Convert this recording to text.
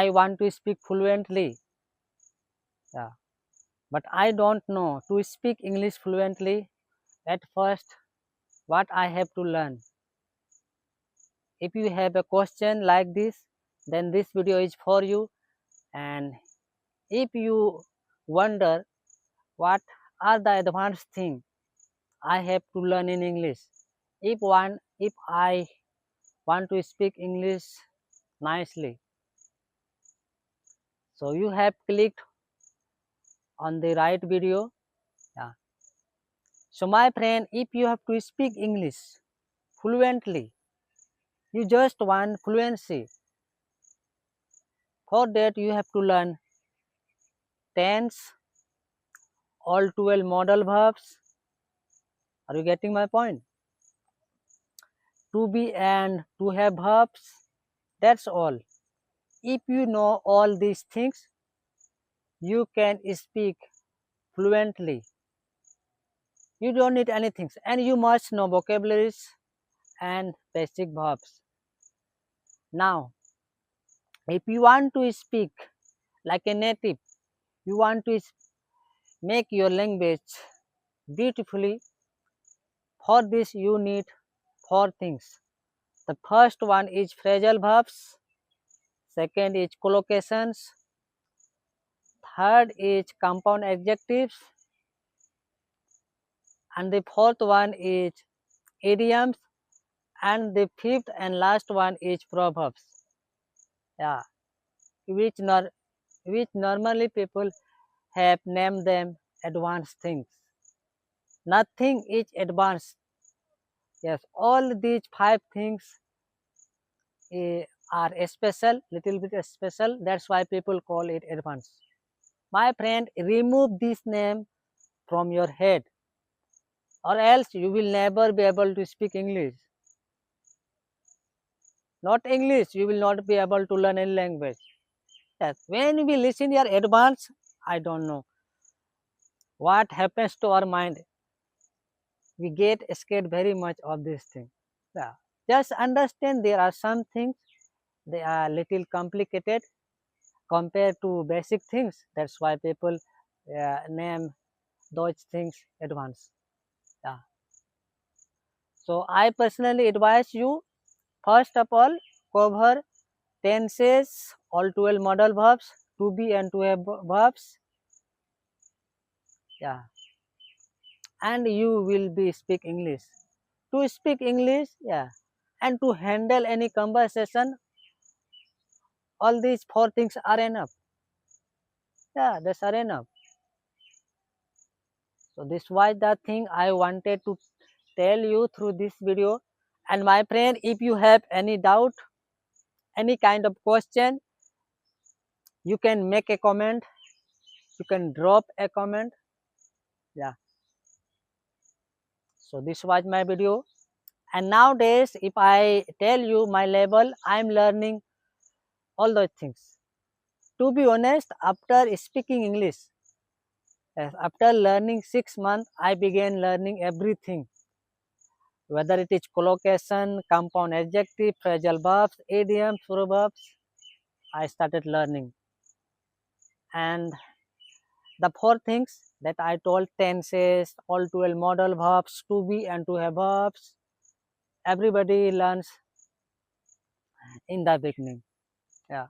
I want to speak fluently. Yeah, but I don't know to speak English fluently. At first, what I have to learn? If you have a question like this, then this video is for you. And if you wonder what are the advanced things I have to learn in English, if I want to speak English nicely, so you have clicked on the right video. Yeah. So my friend, if you have to speak English fluently, you just want fluency. For that you have to learn tense, all 12 modal verbs. Are you getting my point? To be and to have verbs. That's all. If you know all these things, you can speak fluently. You don't need anything, and you must know vocabularies and basic verbs. Now, if you want to speak like a native, you want to make your language beautifully. For this, you need four things. The first one is phrasal verbs, second is collocations, third is compound adjectives, and the fourth one is idioms, and the fifth and last one is proverbs. Yeah, which normally people have named them advanced things. Nothing is advanced. Yes, all these five things are special, little bit special. That's why people call it advanced. My friend, remove this name from your head, or else you will never be able to speak English. Not English, you will not be able to learn any language. Yes, when we listen here advanced, I don't know what happens to our mind. We get scared very much of this thing. Yeah. Just understand there are some things they are little complicated compared to basic things. That's why people name those things advanced. Yeah. So I personally advise you, first of all, cover tenses, all 12 modal verbs, to be and to have verbs. Yeah. And you will be speak English. To speak English, yeah, and to handle any conversation, all these four things are enough. Yeah, that's are enough. So this was the thing I wanted to tell you through this video. And my friend, if you have any doubt, any kind of question, you can make a comment, you can drop a comment. Yeah. So this was my video. And nowadays, if I tell you my level, I'm learning all those things. To be honest, after speaking English, yes, after learning 6 months, I began learning everything. Whether it is collocation, compound adjective, phrasal verbs, idioms, proverbs, I started learning. And the four things that I told, tenses, all 12 modal verbs, to be and to have verbs, everybody learns in the beginning. Yeah.